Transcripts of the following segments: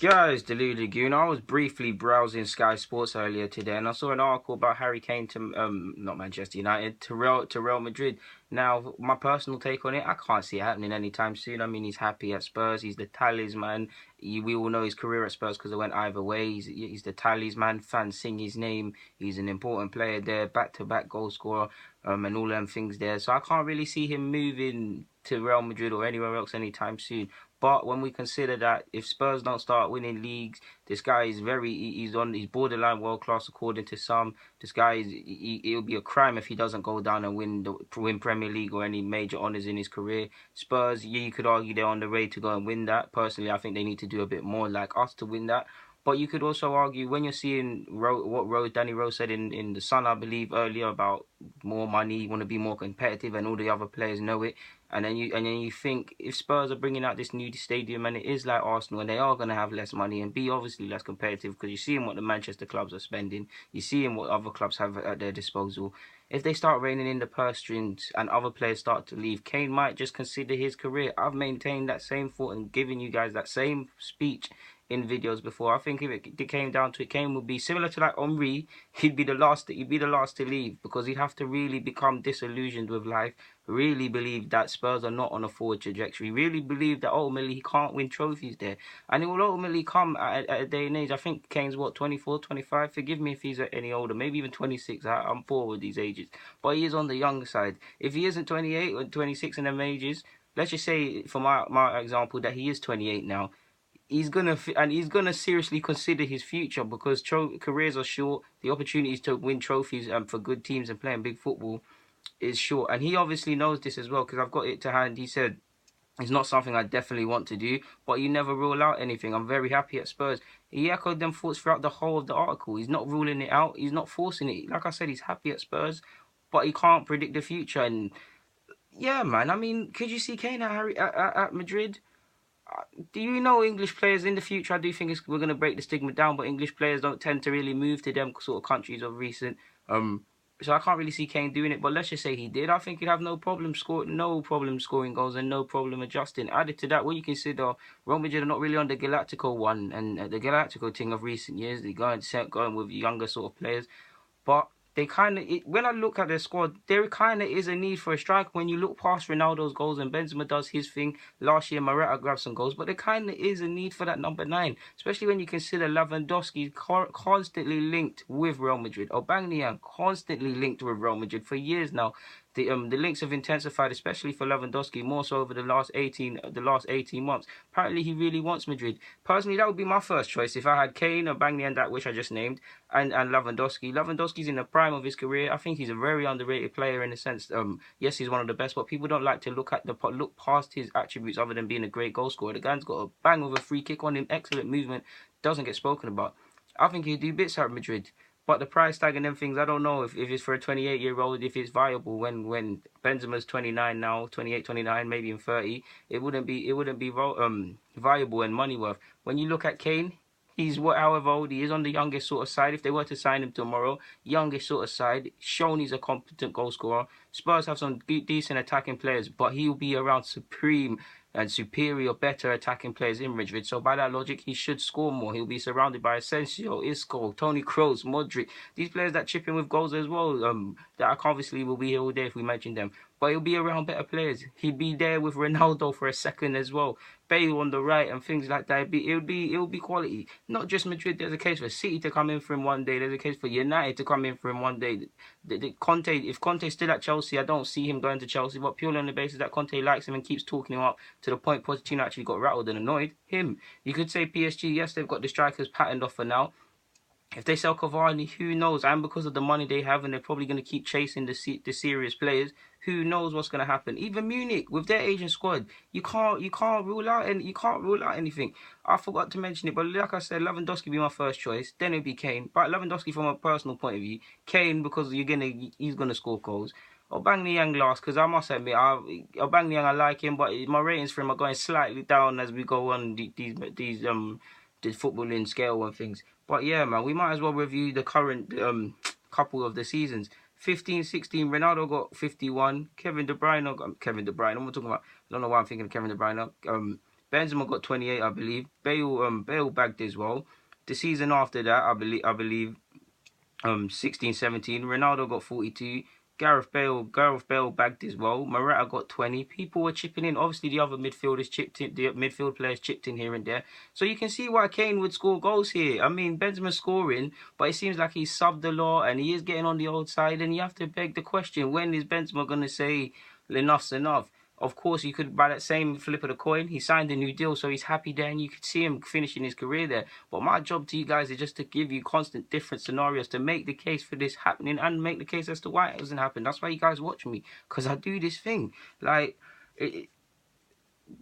Guys, Delulu Lagoon. I was briefly browsing Sky Sports earlier today, and I saw an article about Harry Kane to not Manchester United to Real Madrid. Now, my personal take on it, I can't see it happening anytime soon. I mean, he's happy at Spurs. He's the talisman. We all know his career at Spurs because it went either way. He's the talisman. Fans sing his name. He's an important player there, back-to-back goal scorer, and all them things there. So I can't really see him moving to Real Madrid or anywhere else anytime soon. But when we consider that if Spurs don't start winning leagues, this guy is he's borderline world class according to some. This guy it'll be a crime if he doesn't go down and win Premier League or any major honours in his career. Spurs, yeah, you could argue they're on the way to go and win that. Personally, I think they need to do a bit more like us to win that. But you could also argue when you're seeing Danny Rose said in the Sun, I believe earlier about more money, want to be more competitive, and all the other players know it. And then you think if Spurs are bringing out this new stadium and it is like Arsenal and they are going to have less money and be obviously less competitive because you're seeing what the Manchester clubs are spending, you're seeing what other clubs have at their disposal. If they start reining in the purse strings and other players start to leave, Kane might just consider his career. I've maintained that same thought and given you guys that same speech in videos before. I think if it came down to it, Kane would be similar to like Henry. He'd be the last to leave because he'd have to really become disillusioned with life, really believe that Spurs are not on a forward trajectory, really believe that ultimately he can't win trophies there. And it will ultimately come at a day and age. I think Kane's what, 24, 25? Forgive me if he's any older, maybe even 26. I'm poor with these ages. But he is on the younger side. If he isn't 28 or 26 in them ages, let's just say for my example that he is 28 now, he's gonna seriously consider his future because careers are short. The opportunities to win trophies for good teams and playing big football is short, and he obviously knows this as well because I've got it to hand. He said it's not something I definitely want to do, but you never rule out anything. I'm very happy at Spurs. He echoed them thoughts throughout the whole of the article. He's not ruling it out. He's not forcing it. Like I said, he's happy at Spurs, but he can't predict the future. And yeah, man. I mean, could you see Kane at Madrid? Do you know English players in the future? I do think we're going to break the stigma down, but English players don't tend to really move to them sort of countries of recent. So I can't really see Kane doing it. But let's just say he did. I think he'd have no problem scoring goals, and no problem adjusting. Added to that, when you consider Real Madrid are not really on the Galactico one and the Galactico thing of recent years, they going with younger sort of players. But they when I look at their squad, there kind of is a need for a striker. When you look past Ronaldo's goals and Benzema does his thing, last year Morata grabbed some goals, but there kind of is a need for that number 9, especially when you consider Lewandowski constantly linked with Real Madrid. Aubameyang constantly linked with Real Madrid for years now. The links have intensified, especially for Lewandowski, more so over the last 18 months. Apparently, he really wants Madrid. Personally, that would be my first choice if I had Kane, Aubameyang, that which I just named, and Lewandowski. Lewandowski's in the prime of his career. I think he's a very underrated player in the sense. Yes, he's one of the best, but people don't like to look past his attributes other than being a great goal scorer. The guy's got a bang of a free kick on him, excellent movement, doesn't get spoken about. I think he'd do bits at Madrid. But the price tag and them things, I don't know if it's for a 28-year-old, if it's viable when Benzema's 29 now, 28, 29, maybe in 30, it wouldn't be viable and money worth. When you look at Kane, he's however old he is, on the youngest sort of side. If they were to sign him tomorrow, youngest sort of side, shown he's a competent goal scorer. Spurs have some decent attacking players, but he'll be around supreme and superior, better attacking players in Madrid. So by that logic, he should score more. He'll be surrounded by Asensio, Isco, Toni Kroos, Modric. These players that chip in with goals as well, that obviously will be here all day if we mention them. But he'll be around better players. He'd be there with Ronaldo for a second as well. Bale on the right and things like that. It'll be quality. Not just Madrid. There's a case for City to come in for him one day. There's a case for United to come in for him one day. If Conte's still at Chelsea, I don't see him going to Chelsea, but purely on the basis that Conte likes him and keeps talking him up to the point Pochettino actually got rattled and annoyed. You could say PSG, yes, they've got the strikers patterned off for now. If they sell Cavani, who knows? And because of the money they have, and they're probably going to keep chasing the serious players, who knows what's going to happen? Even Munich with their Asian squad, you can't rule out anything. I forgot to mention it, but like I said, Lewandowski would be my first choice. Then it'd be Kane. But Lewandowski from a personal point of view, Kane because he's gonna score goals. Aubameyang last, because I must admit, Aubameyang I like him, but my ratings for him are going slightly down as we go on the footballing scale and things. But yeah, man, we might as well review the current couple of the seasons. 15, 16, Ronaldo got 51. Kevin De Bruyne, I'm not talking about, I don't know why I'm thinking of Kevin De Bruyne. Benzema got 28, I believe. Bale bagged as well. The season after that, I believe 16, 17. Ronaldo got 42. Gareth Bale bagged as well. Morata got 20. People were chipping in. Obviously, the other midfielders chipped in. The midfield players chipped in here and there. So you can see why Kane would score goals here. I mean, Benzema's scoring, but it seems like he's subbed a lot and he is getting on the old side. And you have to beg the question: when is Benzema gonna say enough's enough? Of course, you could, by that same flip of the coin, he signed a new deal, so he's happy there, and you could see him finishing his career there. But my job to you guys is just to give you constant different scenarios to make the case for this happening and make the case as to why it doesn't happen. That's why you guys watch me, because I do this thing. Like, if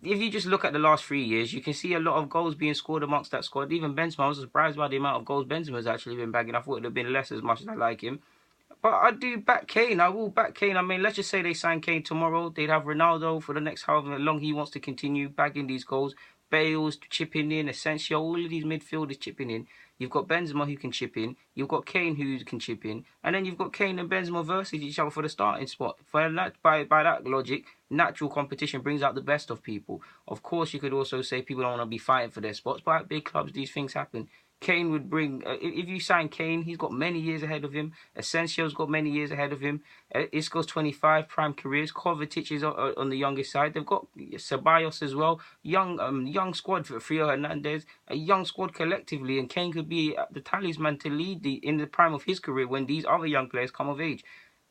you just look at the last 3 years, you can see a lot of goals being scored amongst that squad. Even Benzema, I was surprised by the amount of goals Benzema's actually been bagging. I thought it would have been less, as much as I like him. But I do back Kane. I will back Kane. I mean, let's just say they sign Kane tomorrow. They'd have Ronaldo for the next however long he wants to continue bagging these goals. Bale's chipping in, Asensio, all of these midfielders chipping in. You've got Benzema who can chip in. You've got Kane who can chip in. And then you've got Kane and Benzema versus each other for the starting spot. For that, by that logic, natural competition brings out the best of people. Of course, you could also say people don't want to be fighting for their spots, but at big clubs, these things happen. Kane would bring, if you sign Kane, he's got many years ahead of him. Asensio's got many years ahead of him. Isco's 25, prime careers. Kovacic is on the youngest side. They've got Ceballos as well. Young squad for Rio Hernandez. A young squad collectively. And Kane could be the talisman to lead in the prime of his career when these other young players come of age.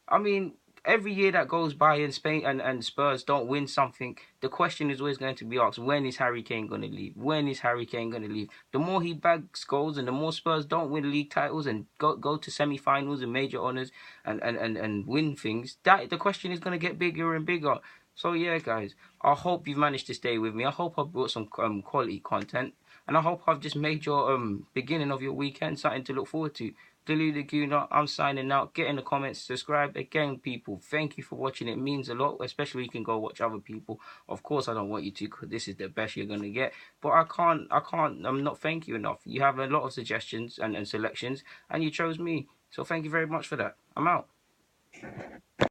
I mean, every year that goes by in Spain and Spurs don't win something, the question is always going to be asked, when is Harry Kane going to leave? When is Harry Kane going to leave? The more he bags goals and the more Spurs don't win league titles and go to semi-finals and major honours and win things, that the question is going to get bigger and bigger. So yeah, guys, I hope you've managed to stay with me. I hope I've brought some quality content. And I hope I've just made your beginning of your weekend something to look forward to. Dilly Laguna, I'm signing out. Get in the comments, subscribe. Again, people, thank you for watching. It means a lot, especially you can go watch other people. Of course, I don't want you to, because this is the best you're going to get. But I'm not thank you enough. You have a lot of suggestions and selections, and you chose me. So thank you very much for that. I'm out.